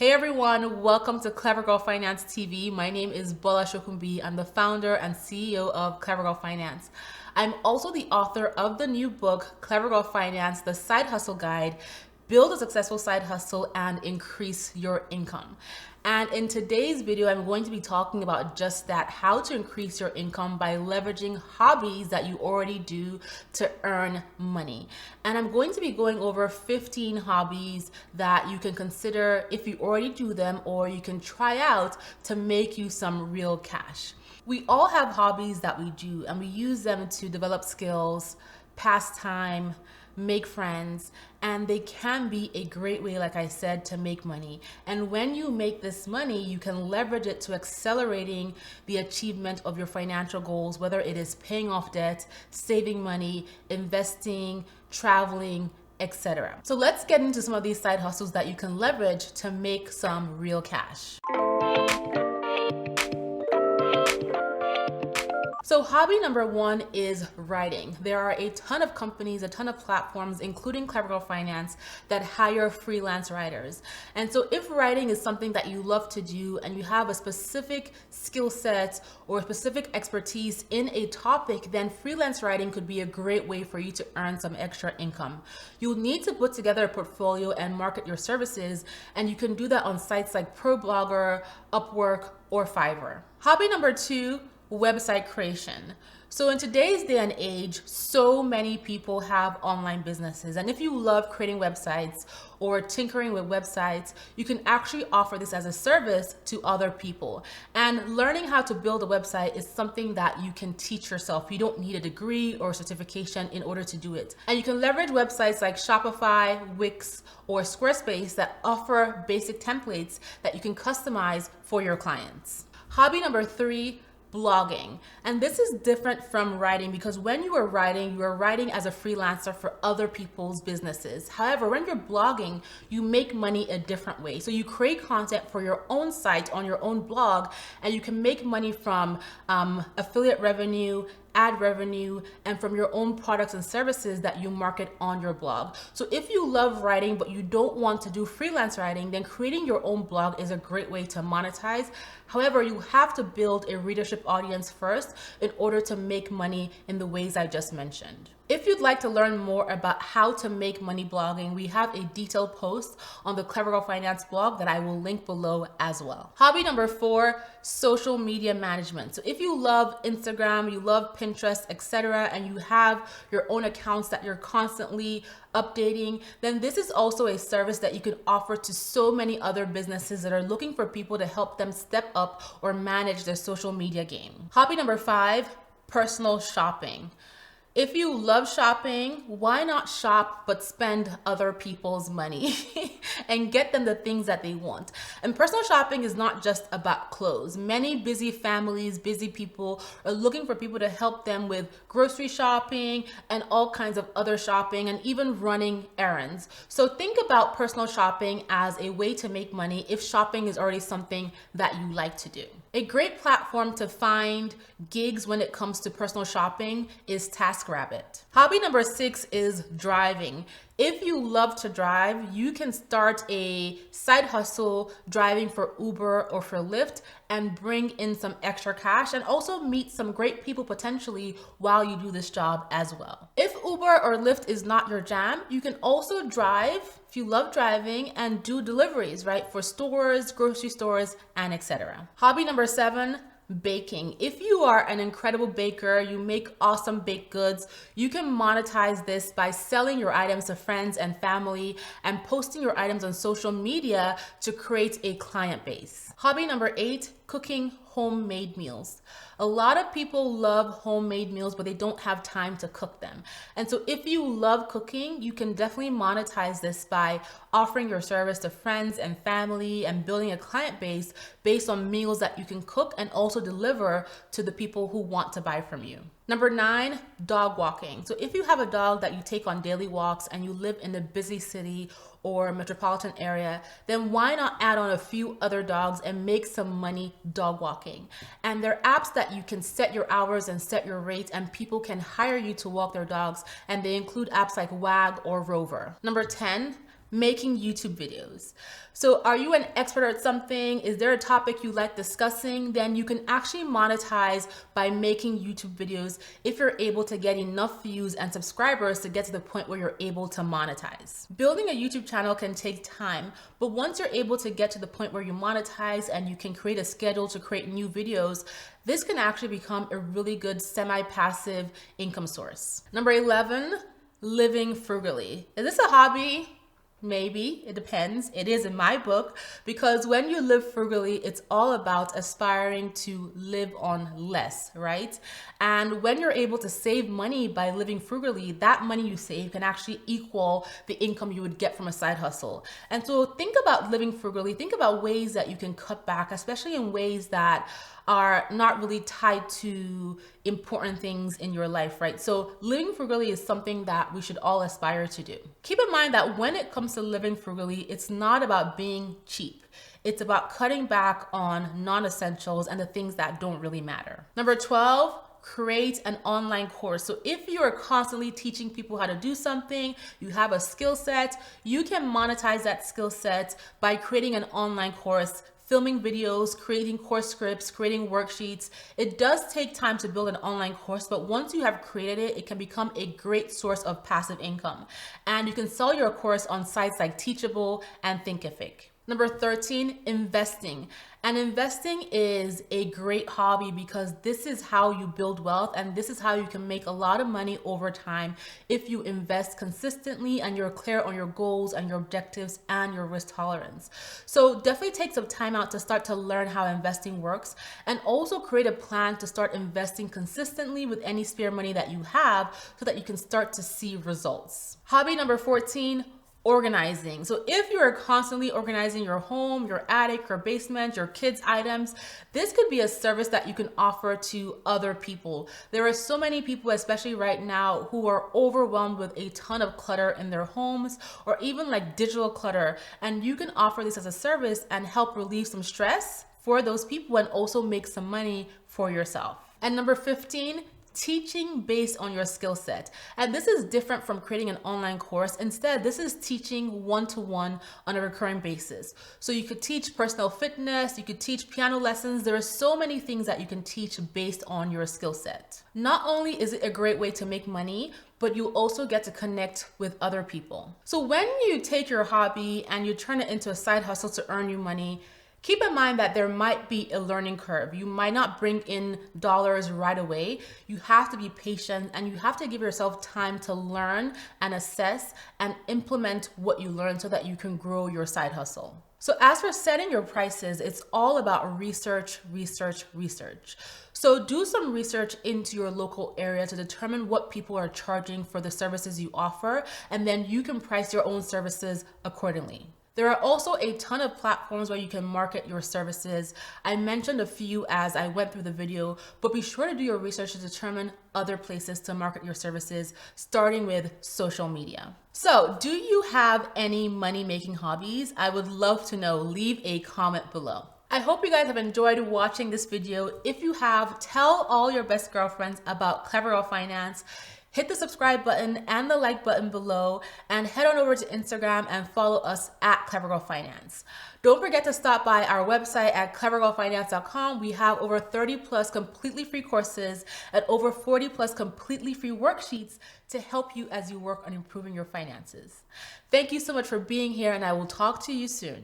Hey everyone, welcome to Clever Girl Finance TV. My name is Bola Shokumbi. I'm the founder and CEO of Clever Girl Finance. I'm also the author of the new book, Clever Girl Finance, the Side Hustle Guide, Build a Successful Side Hustle and Increase Your Income. And in today's video, I'm going to be talking about just that, how to increase your income by leveraging hobbies that you already do to earn money. And I'm going to be going over 15 hobbies that you can consider if you already do them, or you can try out to make you some real cash. We all have hobbies that we do, and we use them to develop skills, pass time, make friends, and they can be a great way, like I said, to make money. And when you make this money, you can leverage it to accelerating the achievement of your financial goals, whether it is paying off debt, saving money, investing, traveling, etc. So let's get into some of these side hustles that you can leverage to make some real cash. So hobby number one is writing. There are a ton of companies, a ton of platforms, including Clever Girl Finance, that hire freelance writers. And so if writing is something that you love to do and you have a specific skill set or specific expertise in a topic, then freelance writing could be a great way for you to earn some extra income. You'll need to put together a portfolio and market your services, and you can do that on sites like ProBlogger, Upwork, or Fiverr. Hobby number two, website creation. So in today's day and age, so many people have online businesses. And if you love creating websites or tinkering with websites, you can actually offer this as a service to other people. And learning how to build a website is something that you can teach yourself. You don't need a degree or certification in order to do it. And you can leverage websites like Shopify, Wix, or Squarespace that offer basic templates that you can customize for your clients. Hobby number three, blogging. And this is different from writing because when you are writing as a freelancer for other people's businesses. However, when you're blogging, you make money a different way. So you create content for your own site on your own blog, and you can make money from affiliate revenue, ad revenue, and from your own products and services that you market on your blog. So if you love writing but you don't want to do freelance writing, then creating your own blog is a great way to monetize. However, you have to build a readership audience first in order to make money in the ways I just mentioned. If you'd like to learn more about how to make money blogging, we have a detailed post on the Clever Girl Finance blog that I will link below as well. Hobby number four, social media management. So if you love Instagram, you love Pinterest, etc., and you have your own accounts that you're constantly updating, then this is also a service that you can offer to so many other businesses that are looking for people to help them step up or manage their social media game. Hobby number five, personal shopping. If you love shopping, why not shop but spend other people's money and get them the things that they want? And personal shopping is not just about clothes. Many busy families, busy people are looking for people to help them with grocery shopping and all kinds of other shopping and even running errands. So think about personal shopping as a way to make money if shopping is already something that you like to do. A great platform to find gigs when it comes to personal shopping is TaskRabbit. Hobby number six is driving. If you love to drive, you can start a side hustle driving for Uber or for Lyft and bring in some extra cash and also meet some great people potentially while you do this job as well. If Uber or Lyft is not your jam, you can also drive, if you love driving, and do deliveries, right? For stores, grocery stores, and etc. Hobby number seven, baking. If you are an incredible baker, you make awesome baked goods, you can monetize this by selling your items to friends and family and posting your items on social media to create a client base. Hobby number eight, cooking homemade meals. A lot of people love homemade meals, but they don't have time to cook them. And so if you love cooking, you can definitely monetize this by offering your service to friends and family and building a client base based on meals that you can cook and also deliver to the people who want to buy from you. Number nine, dog walking. So if you have a dog that you take on daily walks and you live in a busy city or metropolitan area, then why not add on a few other dogs and make some money dog walking? And there are apps that you can set your hours and set your rates, and people can hire you to walk their dogs, and they include apps like Wag or Rover. Number 10, making YouTube videos. So are you an expert at something? Is there a topic you like discussing? Then you can actually monetize by making YouTube videos if you're able to get enough views and subscribers to get to the point where you're able to monetize. Building a YouTube channel can take time, but once you're able to get to the point where you monetize and you can create a schedule to create new videos, this can actually become a really good semi-passive income source. Number 11, living frugally. Is this a hobby? Maybe, it depends. It is in my book, because when you live frugally, it's all about aspiring to live on less, right? And when you're able to save money by living frugally, that money you save can actually equal the income you would get from a side hustle. And so think about living frugally, think about ways that you can cut back, especially in ways that are not really tied to important things in your life, right? So living frugally is something that we should all aspire to do. Keep in mind that when it comes to living frugally, it's not about being cheap. It's about cutting back on non-essentials and the things that don't really matter. Number 12, create an online course. So if you are constantly teaching people how to do something, you have a skill set, you can monetize that skill set by creating an online course, filming videos, creating course scripts, creating worksheets. It does take time to build an online course, but once you have created it, it can become a great source of passive income. And you can sell your course on sites like Teachable and Thinkific. Number 13, investing. And investing is a great hobby because this is how you build wealth, and this is how you can make a lot of money over time if you invest consistently and you're clear on your goals and your objectives and your risk tolerance. So definitely take some time out to start to learn how investing works, and also create a plan to start investing consistently with any spare money that you have so that you can start to see results. Hobby number 14, organizing. So if you're constantly organizing your home, your attic, your basement, your kids' items, this could be a service that you can offer to other people. There are so many people, especially right now, who are overwhelmed with a ton of clutter in their homes, or even like digital clutter. And you can offer this as a service and help relieve some stress for those people and also make some money for yourself. And number 15, teaching based on your skill set. And this is different from creating an online course. Instead, this is teaching one-to-one on a recurring basis. So you could teach personal fitness, you could teach piano lessons. There are so many things that you can teach based on your skill set. Not only is it a great way to make money, but you also get to connect with other people. So when you take your hobby and you turn it into a side hustle to earn you money, keep in mind that there might be a learning curve. You might not bring in dollars right away. You have to be patient, and you have to give yourself time to learn and assess and implement what you learn so that you can grow your side hustle. So as for setting your prices, it's all about research, research, research. So do some research into your local area to determine what people are charging for the services you offer, and then you can price your own services accordingly. There are also a ton of platforms where you can market your services. I mentioned a few as I went through the video, but be sure to do your research to determine other places to market your services, starting with social media. So, do you have any money-making hobbies? I would love to know. Leave a comment below. I hope you guys have enjoyed watching this video. If you have, tell all your best girlfriends about Clever Girl Finance. Hit the subscribe button and the like button below, and head on over to Instagram and follow us at Clever Girl Finance. Don't forget to stop by our website at clevergirlfinance.com. We have over 30 plus completely free courses and over 40 plus completely free worksheets to help you as you work on improving your finances. Thank you so much for being here, and I will talk to you soon.